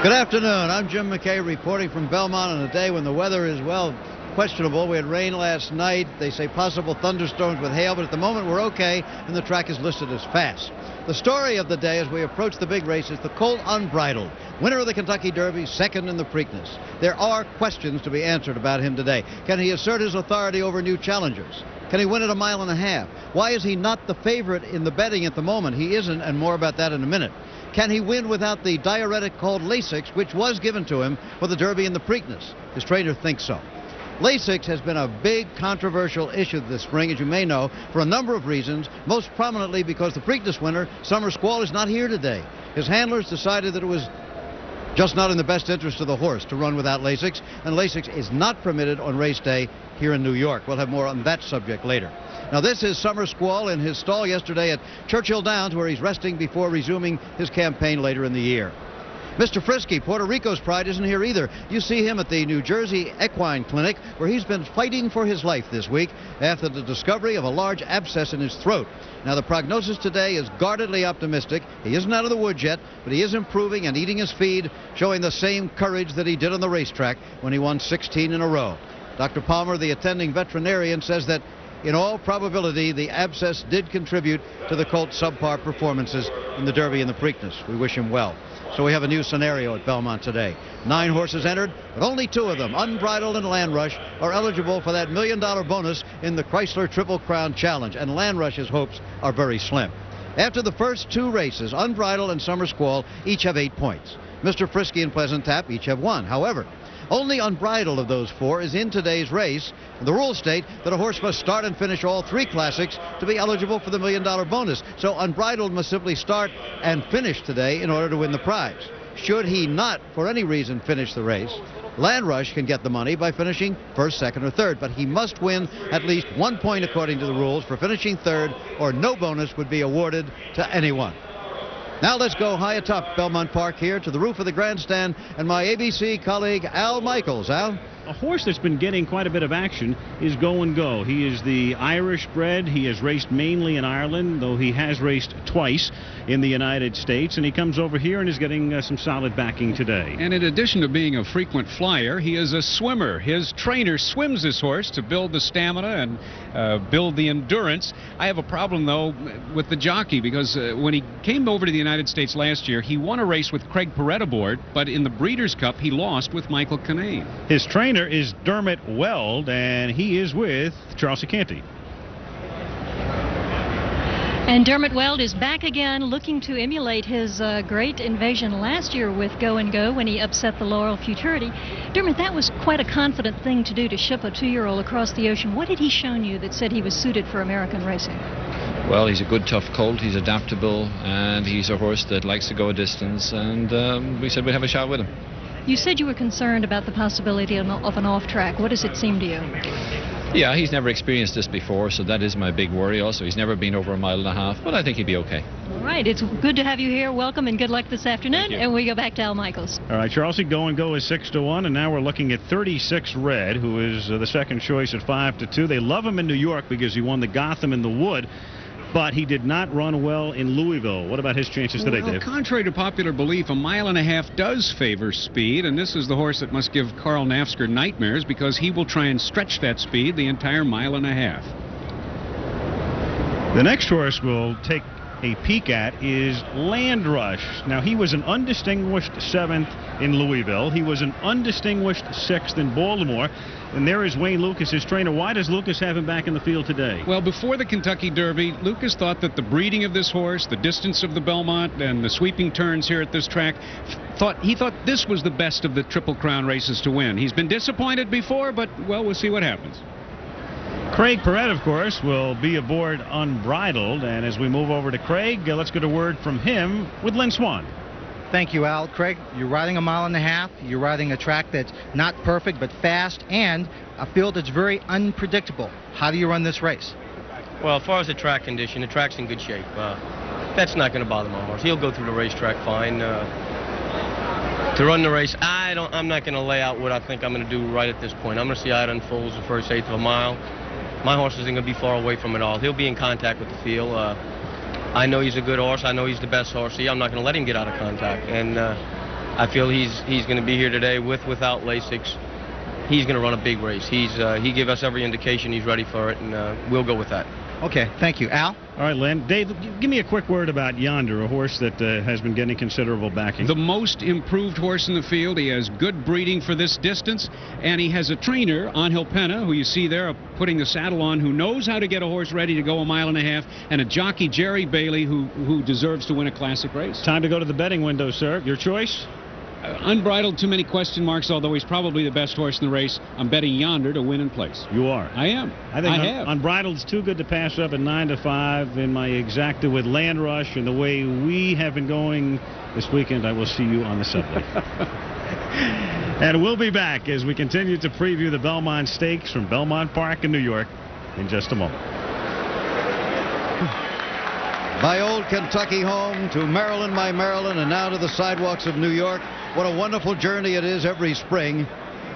Good afternoon. I'm Jim McKay reporting from Belmont on a day when the weather is, well, questionable. We had rain last night. They say possible thunderstorms with hail, but at the moment we're okay, and the track is listed as fast. The story of the day as we approach the big race is the colt Unbridled, winner of the Kentucky Derby, second in the Preakness. There are questions to be answered about him today. Can he assert his authority over new challengers? Can he win at 1.5 miles? Why is he not the favorite in the betting at the moment? He isn't, and more about that in a minute. Can he win without the diuretic called Lasix, which was given to him for the Derby and the Preakness? His trainer thinks so. Lasix has been a big controversial issue this spring, as you may know, for a number of reasons, most prominently because the Preakness winner, Squall, is not here today. His handlers decided that it was just not in the best interest of the horse to run without Lasix, and Lasix is not permitted on race day here in New York. We'll have more on that subject later. Now, this is Squall in his stall yesterday at Churchill Downs, where he's resting before resuming his campaign later in the year. Mr. Frisky, Puerto Rico's pride, isn't here either. You see him at the New Jersey Equine Clinic, where he's been fighting for his life this week after the discovery of a large abscess in his throat. Now, the prognosis today is guardedly optimistic. He isn't out of the woods yet, but he is improving and eating his feed, showing the same courage that he did on the racetrack when he won 16 in a row. Dr. Palmer, the attending veterinarian, says that in all probability, the abscess did contribute to the colt's subpar performances in the Derby and the Preakness. We wish him well. So we have a new scenario at Belmont today. 9 horses entered, but only 2 of them, Unbridled and Land Rush, are eligible for that $1 million bonus in the CHRYSLER Triple Crown Challenge, and Land Rush's hopes are very slim. After the first 2 races, Unbridled and Squall each have 8 points. Mr. Frisky and Pleasant Tap each have 1. However, only Unbridled of those 4 is in today's race. The rules state that a horse must start and finish all 3 classics to be eligible for the $1 million bonus. So Unbridled must simply start and finish today in order to win the prize. Should he not, for any reason, finish the race, Land Rush can get the money by finishing first, second, or third, but he must win at least 1 point according to the rules for finishing third, or no bonus would be awarded to anyone. Now let's go high atop Belmont Park here to the roof of the grandstand and my ABC colleague Al Michaels. Al? A horse that's been getting quite a bit of action is Go and Go. He is the Irish bred. He has raced mainly in Ireland, though he has raced twice in the United States, and he comes over here and is getting some solid backing today. And in addition to being a frequent flyer, he is a swimmer. His trainer swims this horse to build the stamina and build the endurance. I have a problem, though, with the jockey, because when he came over to the United States last year, he won a race with Craig PERRET aboard, but in the Breeders' Cup, he lost with Michael Kinane. His trainer is Dermot Weld, and he is with Charles Canty. And Dermot Weld is back again, looking to emulate his great invasion last year with Go and Go when he upset the Laurel Futurity. Dermot, that was quite a confident thing to do, to ship a 2-year-old across the ocean. What had he shown you that said he was suited for American racing? Well, he's a good, tough colt. He's adaptable, and he's a horse that likes to go a distance, and we said we'd have a shot with him. You said you were concerned about the possibility of an off-track. What does it seem to you? Yeah, he's never experienced this before, so that is my big worry also. He's never been over 1.5 miles, but I think he'd be okay. All right, it's good to have you here. Welcome and good luck this afternoon. And we go back to Al Michaels. All right, Charles, Go and Go is 6-1, and now we're looking at 36 Red, who is the second choice at 5-2. They love him in New York because he won the Gotham in the Wood, but he did not run well in Louisville. What about his chances today, Dave? Contrary to popular belief, 1.5 miles does favor speed, and this is the horse that must give Carl Nafzger nightmares, because he will try and stretch that speed the entire 1.5 miles. The next horse we'll take a peek at is Land Rush. Now, he was an undistinguished 7th in Louisville. He was an undistinguished 6th in Baltimore. And there is Wayne Lucas, his trainer. Why does Lucas have him back in the field today? Well, before the Kentucky Derby, Lucas thought that the breeding of this horse, the distance of the Belmont, and the sweeping turns here at this track, he thought this was the best of the Triple Crown races to win. He's been disappointed before, but, well, we'll see what happens. Craig PERRET, of course, will be aboard Unbridled. And as we move over to Craig, let's get a word from him with Lynn Swan. Thank you, Al. Craig, you're riding 1.5 miles. You're riding a track that's not perfect but fast, and a field that's very unpredictable. How do you run this race? Well, as far as the track condition, the track's in good shape. That's not going to bother my horse. He'll go through the racetrack fine. To run the race, I'm not going to lay out what I think I'm going to do right at this point. I'm going to see how it unfolds the first 1/8 of a mile. My horse isn't going to be far away from it all. He'll be in contact with the field. I know he's a good horse. I know he's the best horse. See, I'm not going to let him get out of contact. And I feel he's going to be here today without Lasix. He's going to run a big race. He gave us every indication he's ready for it, and we'll go with that. Okay, thank you. Al? All right, Len. Dave, give me a quick word about Yonder, a horse that has been getting considerable backing. The most improved horse in the field. He has good breeding for this distance, and he has a trainer, Angel Pena, who you see there putting the saddle on, who knows how to get a horse ready to go a mile and a half, and a jockey, Jerry Bailey, who deserves to win a classic race. Time to go to the betting window, sir. Your choice? Unbridled, too many question marks, although he's probably the best horse in the race. I'm betting Yonder to win in place. You are? I am. I think Unbridled's too good to pass up at 9-5 in my exacta with Land Rush, and the way we have been going this weekend, I will see you on the subway. And we'll be back as we continue to preview the Belmont Stakes from Belmont Park in New York in just a moment. My old Kentucky home to Maryland, my Maryland, and now to the sidewalks of New York. What a wonderful journey it is every spring,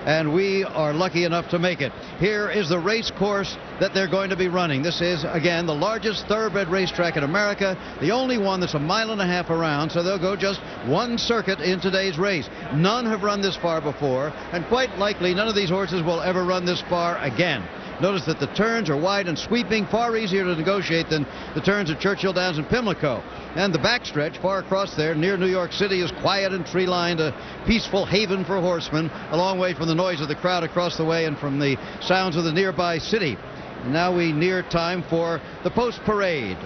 and we are lucky enough to make it. Here is the race course that they're going to be running. This is, again, the largest thoroughbred racetrack in America, the only one that's a mile and a half around, so they'll go just one circuit in today's race. None have run this far before, and quite likely none of these horses will ever run this far again. Notice that the turns are wide and sweeping, far easier to negotiate than the turns at Churchill Downs and Pimlico. And the backstretch far across there near New York City is quiet and tree-lined, a peaceful haven for horsemen, a long way from the noise of the crowd across the way and from the sounds of the nearby city. And now we near time for the post-parade.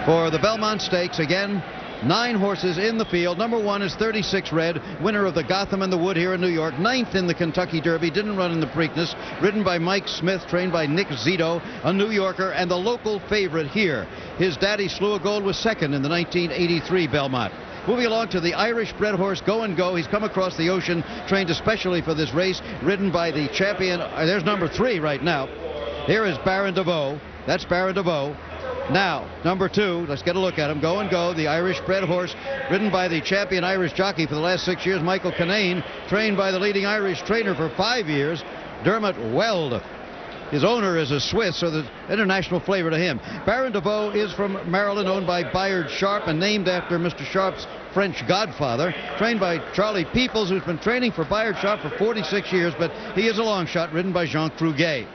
For the Belmont Stakes, again, 9 horses in the field. Number 1 is 36 Red, winner of the Gotham and the Wood here in New York. 9th in the Kentucky Derby, didn't run in the Preakness. Ridden by Mike Smith, trained by Nick Zito, a New Yorker, and the local favorite here. His daddy, Slew of Gold, was 2nd in the 1983 Belmont. Moving along to the Irish-bred horse, Go and Go. He's come across the ocean, trained especially for this race, ridden by the champion. There's number 3 right now. Here is Baron de Vaux. That's Baron de Vaux. Now, number 2, let's get a look at him. Go and Go, the Irish-bred horse, ridden by the champion Irish jockey for the last 6 years, Michael Kinane, trained by the leading Irish trainer for 5 years, Dermot Weld. His owner is a Swiss, so the international flavor to him. Baron de Vaux is from Maryland, owned by Bayard Sharp and named after Mr. Sharp's French godfather. Trained by Charlie Peoples, who's been training for Bayard Sharp for 46 years, but he is a long shot, ridden by Jean Truguet.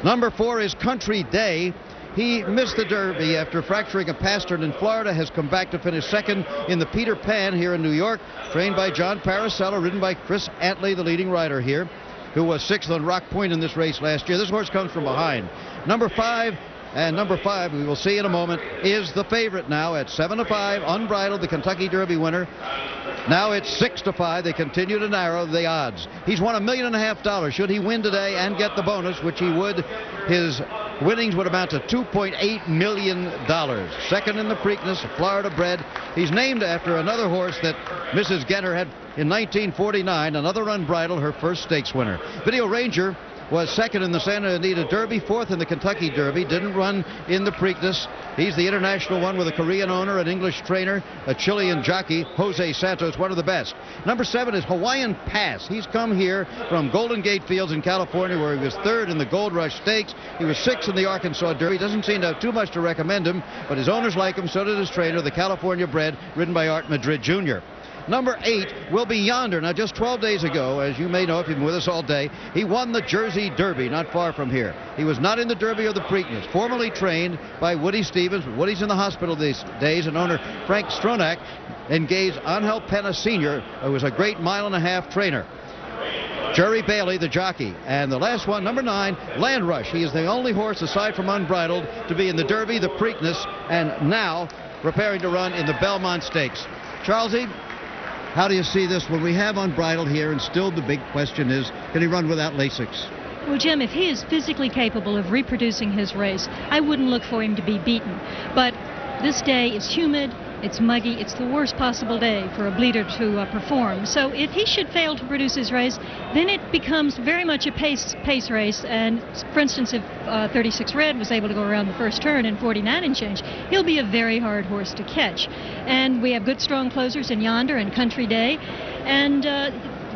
Number 4 is Country Day. He missed the Derby after fracturing a pastern in Florida, has come back to finish 2nd in the Peter Pan here in New York, trained by John Parasella, ridden by Chris Atley, the leading rider here, who was 6th on Rock Point in this race last year. This horse comes from behind. Number 5, we will see in a moment, is the favorite now at 7-5, Unbridled, the Kentucky Derby winner. Now it's 6-5. They continue to narrow the odds. He's won $1.5 million. Should he win today and get the bonus, which he would, his winnings would amount to $2.8 million. 2nd in the Preakness, Florida bred. He's named after another horse that Mrs. Genner had in 1949, another Unbridled, her first stakes winner. Video Ranger was 2nd in the Santa Anita Derby, 4th in the Kentucky Derby, didn't run in the Preakness. He's the international one with a Korean owner, an English trainer, a Chilean jockey, Jose Santos, one of the best. Number 7 is Hawaiian Pass. He's come here from Golden Gate Fields in California, where he was 3rd in the Gold Rush Stakes. He was 6th in the Arkansas Derby. Doesn't seem to have too much to recommend him, but his owners like him, so did his trainer, the California bred, ridden by Art Madrid Jr. Number 8 will be Yonder. Now, just 12 days ago, as you may know if you've been with us all day, he won the Jersey Derby, not far from here. He was not in the Derby or the Preakness, formerly trained by Woody Stevens. Woody's in the hospital these days, and owner Frank Stronach engaged Angel Pena Sr., who was a great mile-and-a-half trainer. Jerry Bailey, the jockey. And the last one, number 9, Land Rush. He is the only horse, aside from Unbridled, to be in the Derby, the Preakness, and now preparing to run in the Belmont Stakes. Charlesy, how do you see this when we have Unbridled here, and still the big question is, can he run without Lasix? Well, Jim, if he is physically capable of reproducing his race, I wouldn't look for him to be beaten. But this day is humid, it's muggy, it's the worst possible day for a bleeder to perform. So if he should fail to produce his race, then it becomes very much a pace race. And for instance, if 36 Red was able to go around the first turn in 49 and change, he'll be a very hard horse to catch. And we have good strong closers in Yonder and Country Day, and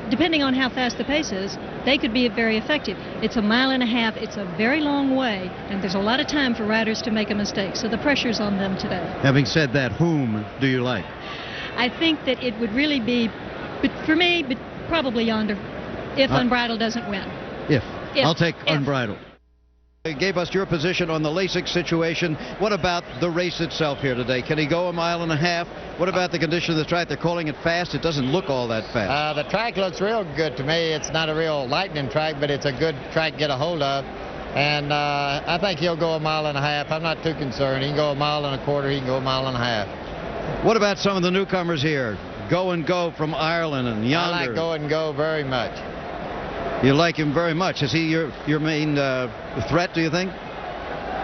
depending on how fast the pace is, they could be very effective. It's a mile and a half. It's a very long way, and there's a lot of time for riders to make a mistake, so the pressure's on them today. Having said that, whom do you like? I think that it would really be, but for me, but probably Yonder, if Unbridled doesn't win. If. I'll take Unbridled. You gave us your position on the Lasix situation. What about the race itself here today? Can he go 1.5 miles? What about the condition of the track? They're calling it fast. It doesn't look all that fast. The track looks real good to me. It's not a real lightning track, but it's a good track to get a hold of. And I think he'll go 1.5 miles. I'm not too concerned. He can go 1.25 miles. He can go 1.5 miles. What about some of the newcomers here? Go and Go from Ireland and Yonder. I like Go and Go very much. You like him very much. Is he your main threat, do you think?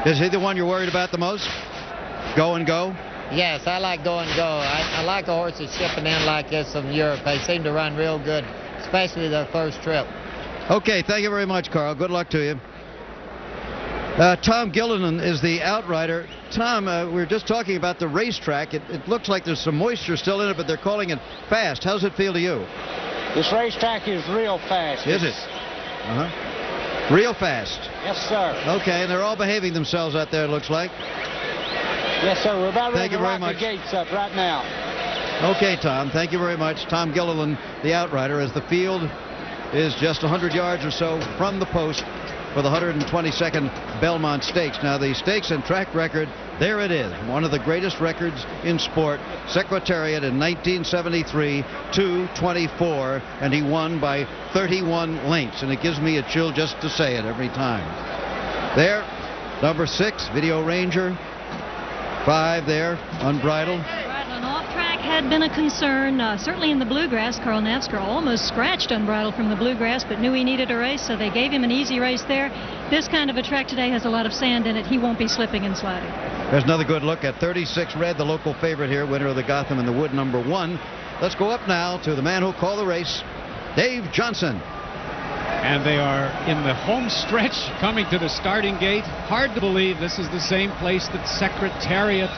Is he the one you're worried about the most? Go and Go? Yes, I like Go and Go. I like a horse that's shipping in like this from Europe. They seem to run real good, especially their first trip. Okay, thank you very much, Carl. Good luck to you. Tom Gilliland is the outrider. Tom, we were just talking about the racetrack. It looks like there's some moisture still in it, but they're calling it fast. How's it feel to you? This racetrack is real fast. Is it? Real fast? Yes, sir. Okay, and they're all behaving themselves out there, it looks like. Yes, sir. We're about ready to lock the gates up right now. Okay, Tom. Thank you very much. Tom Gilliland, the outrider, as the field is just 100 yards or so from the post for the 122nd Belmont Stakes. Now, the stakes and track record, there it is. One of the greatest records in sport. Secretariat in 1973, 2:24, and he won by 31 lengths. And it gives me a chill just to say it every time. There, number 6, Video Ranger. 5 there, Unbridled. An off-track had been a concern, certainly in the bluegrass. Carl Navsker almost scratched Unbridled from the bluegrass, but knew he needed a race, so they gave him an easy race there. This kind of a track today has a lot of sand in it. He won't be slipping and sliding. There's another good look at 36 Red, the local favorite here, winner of the Gotham in the Wood, number 1. Let's go up now to the man who called the race, Dave Johnson. And they are in the home stretch coming to the starting gate. Hard to believe this is the same place that Secretariat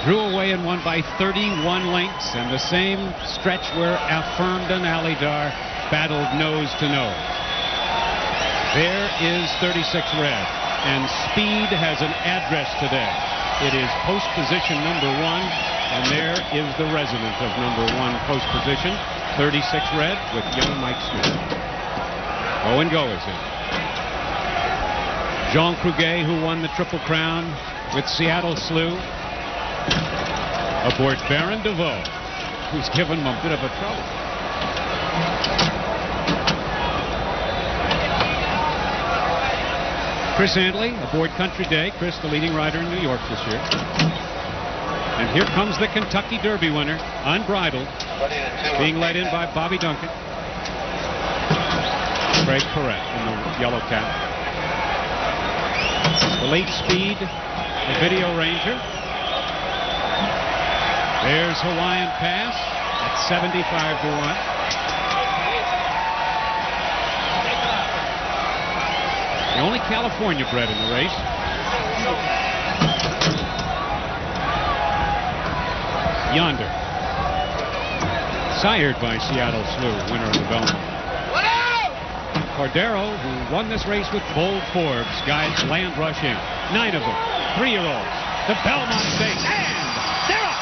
drew away and won by 31 lengths, and the same stretch where Affirmed and Alidar battled nose to nose. There is 36 Red, and Speed has an address today. It is post position number 1, and there is the resident of number 1 post position, 36 Red, with young Mike Smith. Go and Go is in. Jean Cruguet, who won the Triple Crown with Seattle Slew. Aboard Baron DeVoe, who's given him a bit of a trouble. Chris Antley aboard Country Day. Chris, the leading rider in New York this year. And here comes the Kentucky Derby winner, Unbridled, being led in by Bobby Duncan. Craig PERRET in the yellow cap. The late Speed, the Video Ranger. There's Hawaiian Pass at 75 to 1. The only California bred in the race. Yonder, sired by Seattle Slew, winner of the Belmont. CORDERO, who won this race with Bold Forbes, guides Land Rushing. 9 of them, 3-year-olds. The Belmont Stakes, and they're up!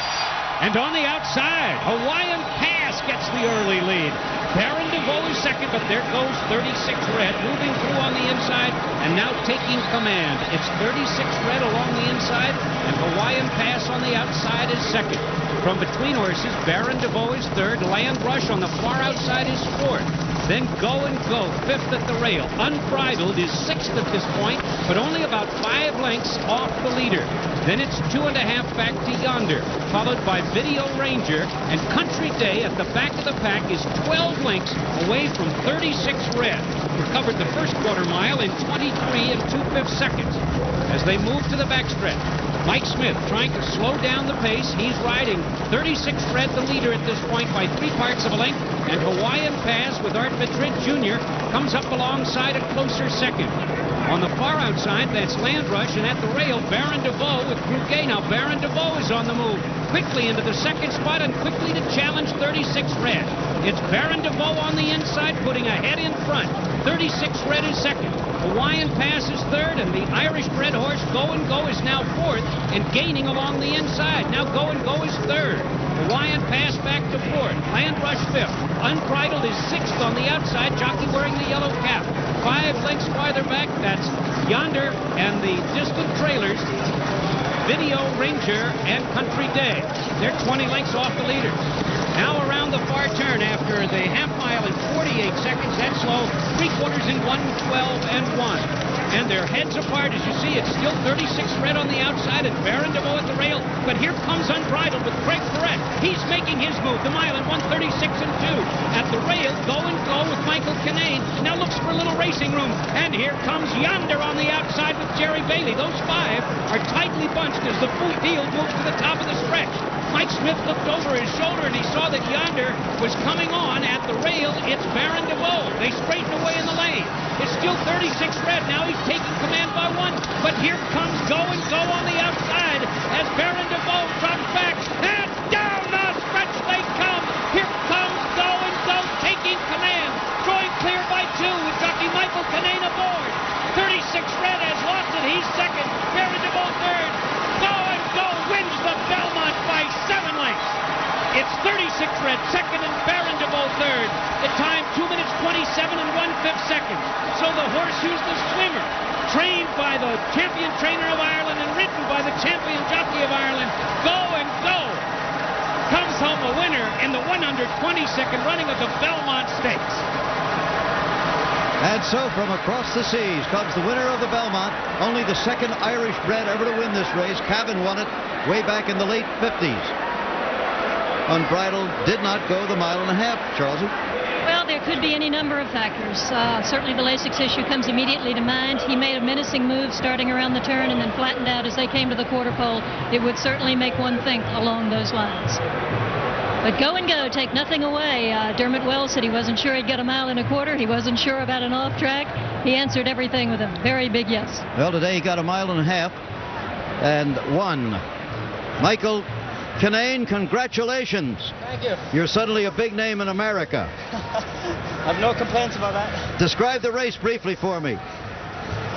And on the outside, Hawaiian Pass gets the early lead. Baron DeVoe is second, but there goes 36 Red, moving through on the inside and now taking command. It's 36 Red along the inside, and Hawaiian Pass on the outside is second. From between horses, Baron DeVoe is third. Land Rush on the far outside is fourth. Then Go and Go, fifth at the rail. Unbridled is sixth at this point, but only about 5 lengths off the leader. Then it's 2.5 back to Yonder, followed by Video Ranger, and Country Day at the back of the pack is 12 lengths away from 36 Red, who covered the first quarter mile in 23 2/5 seconds. As they move to the backstretch, Mike Smith trying to slow down the pace. He's riding 36 Red, the leader at this point, by 3/4 of a length, and Hawaiian Pass with Art Madrid Jr. comes up alongside a closer second. On the far outside, that's Land Rush, and at the rail, Baron DeVoe with Cruguet. Now Baron DeVoe is on the move, quickly into the second spot and quickly to challenge 36 Red. It's Baron DeVoe on the inside, putting a head in front. 36 Red is second. Hawaiian Pass is third, and the Irish-bred horse Go and Go is now fourth and gaining along the inside. Now Go and Go is third. Hawaiian Pass back to 4th. Landrush 5th. Unbridled is 6th on the outside. Jockey wearing the yellow cap. 5 lengths farther back, that's Yonder and the distant trailers, Video Ranger and Country Day. They're 20 lengths off the leaders. Now around the far turn after the half mile in 48 seconds. That's slow. 3/4 in 1:12 and 1. And they're heads apart. As you see, it's still 36 red on the outside and Baron DeVoe at the rail. But here comes Unbridled with Craig PERRET. He's making his move. The mile in 1:36 and 2. At the rail, Go and Go with Michael Kinane. Now looks for a little racing room. And here comes Yonder on the outside with Jerry Bailey. Those 5 are tightly bunched as the field moves to the top of the stretch. Mike Smith looked over his shoulder and he saw that Yonder was coming on. At the rail, it's Baron DeVoe. They straighten away in the lane. It's still 36 red. Now he's taking command by 1. But here comes Go and Go on the outside as Baron DeVoe drops back. And down the stretch they come. Here comes Go and Go taking command. Drawing clear by 2 with jockey Michael Kinane aboard. 36 red has lost it. He's 2nd. Baron DeVoe 3rd. Go and Go wins the Belmont by 7 lengths. It's 36 red 2nd and Baron DeVoe 3rd. The time 2 minutes 27 and 1/5 seconds. So the horse who's the swimmer, trained by the champion trainer of Ireland and ridden by the champion jockey of Ireland, Go and Go, comes home a winner in the 122nd running of the Belmont Stakes. And so from across the seas comes the winner of the Belmont, only the 2nd Irish bred ever to win this race. Cavan won it way back in the late 50s. Unbridled did not go the 1.5 miles, Charlesy. Well, there could be any number of factors. Certainly the Lasix issue comes immediately to mind. He made a menacing move starting around the turn and then flattened out as they came to the quarter pole. It would certainly make one think along those lines. But Go and Go, take nothing away. Dermot Wells said he wasn't sure he'd get 1.25 miles. He wasn't sure about an off track. He answered everything with a very big yes. Well, today he got 1.5 miles and won. Michael Kinane, congratulations. Thank you. You're suddenly a big name in America. I have no complaints about that. Describe the race briefly for me.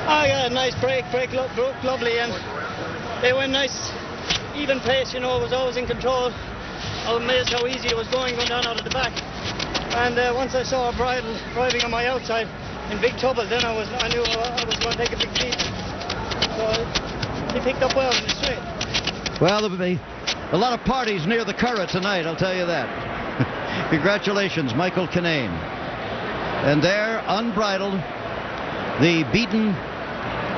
I got a nice break. Break looked lovely, and they went nice, even pace. You know, it was always in control. I was amazed how easy it was going down out of the back. And once I saw Unbridled driving on my outside in big trouble, then I knew I was going to take a big lead. So he picked up well in the straight. Well, there will be a lot of parties near the Curragh tonight, I'll tell you that. Congratulations, Michael Kinane. And there, Unbridled, the beaten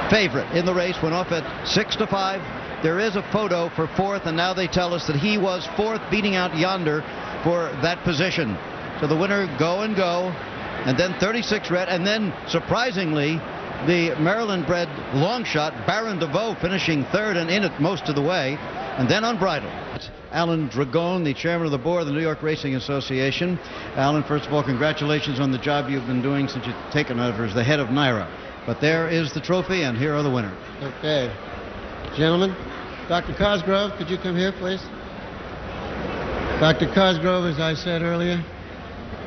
favorite in the race, went off at 6-5. There is a photo for 4th, and now they tell us that he was 4th, beating out Yonder for that position. So the winner, Go and Go, and then 36 red, and then surprisingly, the Maryland-bred long shot, Baron DeVoe, finishing 3rd and in it most of the way, and then Unbridled. Alan Dragone, the chairman of the board of the New York Racing Association. Alan, first of all, congratulations on the job you've been doing since you've taken over as the head of NYRA. But there is the trophy, and here are the winners. Okay. Gentlemen, Dr. Cosgrove, could you come here, please? Dr. Cosgrove, as I said earlier,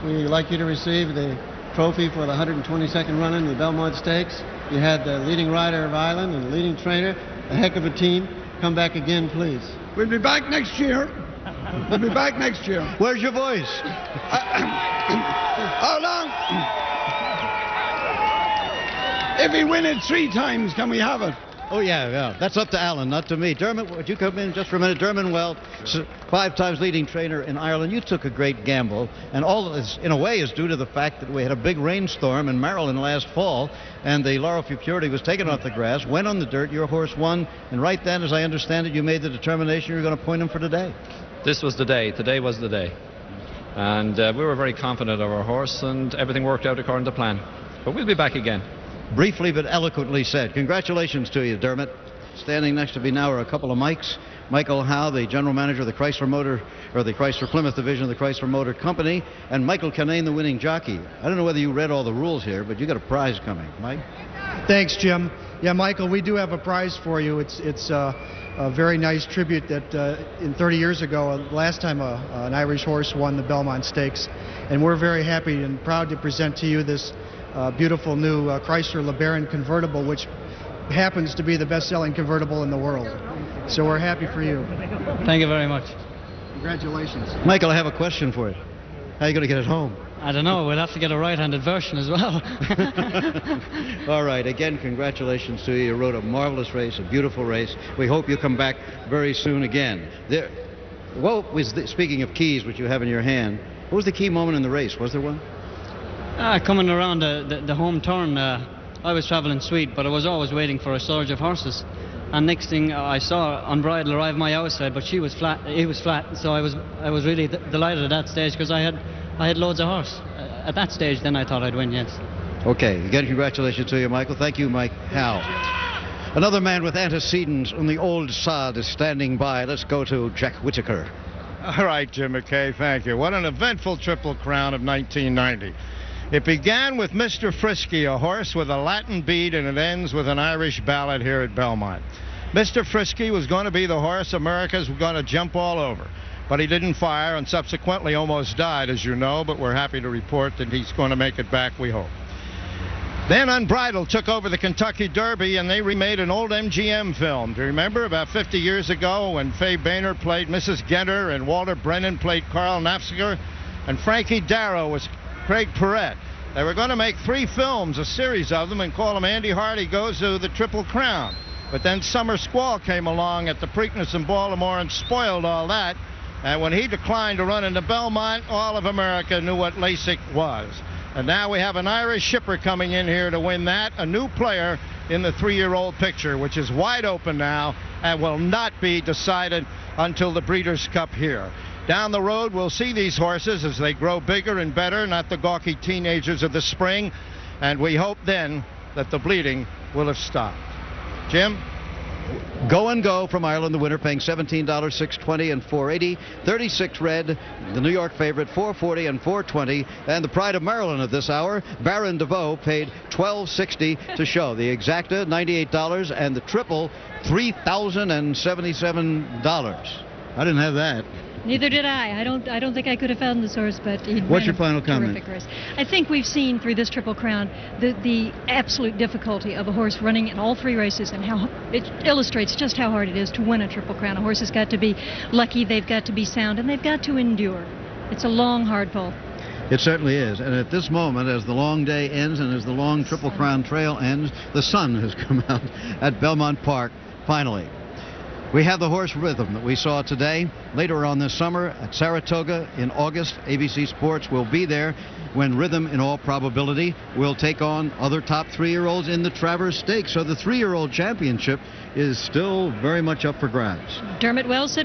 we'd like you to receive the trophy for the 122nd run in the Belmont Stakes. You had the leading rider of Ireland and the leading trainer, a heck of a team. Come back again, please. We'll be back next year. We'll be back next year. Where's your voice? How long? If we win it 3 times, can we have it? Oh, yeah. That's up to Alan, not to me. Dermot, would you come in just for a minute? Dermot Wells, 5 times leading trainer in Ireland. You took a great gamble, and all of this, in a way, is due to the fact that we had a big rainstorm in Maryland last fall, and the Laurel Futurity was taken off the grass, went on the dirt, your horse won, and right then, as I understand it, you made the determination you were going to point him for today. This was the day. Today was the day. And we were very confident of our horse, and everything worked out according to plan. But we'll be back again. Briefly but eloquently said. Congratulations to you, Dermot. Standing next to me now are a couple of Mikes. Michael Howe, the general manager of the Chrysler Plymouth division of the Chrysler Motor Company, and Michael Kinane, the winning jockey. I don't know whether you read all the rules here, but you got a prize coming. Mike? Thanks, Jim. Yeah, Michael, we do have a prize for you. It's a very nice tribute that in 30 years ago, last time an Irish horse won the Belmont Stakes, and we're very happy and proud to present to you this beautiful new Chrysler LeBaron convertible, which happens to be the best-selling convertible in the world. So we're happy for you. Thank you very much. Congratulations. Michael, I have a question for you. How are you going to get it home? I don't know. We'll have to get a right-handed version as well. All right. Again, congratulations to you. You rode a marvelous race, a beautiful race. We hope you come back very soon again. Speaking of keys, which you have in your hand, what was the key moment in the race? Was there one? Coming around the home turn, I was traveling sweet, but I was always waiting for a surge of horses. And next thing I saw Unbridled arrive my outside, but she was flat. He was flat, so I was really delighted at that stage because I had loads of horse. At that stage, then I thought I'd win. Yes. Okay. Again, congratulations to you, Michael. Thank you, Mike Howe. Another man with antecedents on the old sod is standing by. Let's go to Jack Whitaker. All right, Jim McKay, thank you. What an eventful Triple Crown of 1990. It began with Mr. Frisky, a horse with a Latin bead, and it ends with an Irish ballad here at Belmont. Mr. Frisky was going to be the horse America's going to jump all over, but he didn't fire and subsequently almost died, as you know, but we're happy to report that he's going to make it back, we hope. Then Unbridled took over the Kentucky Derby, and they remade an old MGM film. Do you remember about 50 years ago when Fay Boehner played Mrs. Genter and Walter Brennan played Carl Nafziger and Frankie Darrow was Craig PERRET? They were going to make 3 films, a series of them, and call them Andy Hardy Goes to the Triple Crown. But then Summer Squall came along at the Preakness in Baltimore and spoiled all that. And when he declined to run into Belmont, all of America knew what Lasix was. And now we have an Irish shipper coming in here to win that, a new player in the 3-year-old picture, which is wide open now and will not be decided until the Breeders' Cup here. Down the road, we'll see these horses as they grow bigger and better, not the gawky teenagers of the spring. And we hope then that the bleeding will have stopped. Jim? Go and Go from Ireland, the winner, paying $17, $6.20 and $4.80. 36 red, the New York favorite, $4.40 and $4.20. And the Pride of Maryland at this hour, Baron DeVoe, paid $12.60 to show. The Exacta, $98, and the Triple, $3,077. I didn't have that. Neither did I. I don't think I could have found this horse, but he What's your ran final comment? Terrific race. I think we've seen through this Triple Crown the absolute difficulty of a horse running in all 3 races, and how it illustrates just how hard it is to win a Triple Crown. A horse has got to be lucky, they've got to be sound, and they've got to endure. It's a long, hard pull. It certainly is. And at this moment, as the long day ends and as the long Triple Crown trail ends, the sun has come out at Belmont Park finally. We have the horse Rhythm that we saw today. Later on this summer at Saratoga in August, ABC Sports will be there when Rhythm, in all probability, will take on other top 3-year-olds in the Travers Stakes. So the 3-year-old championship is still very much up for grabs. Dermot Wells said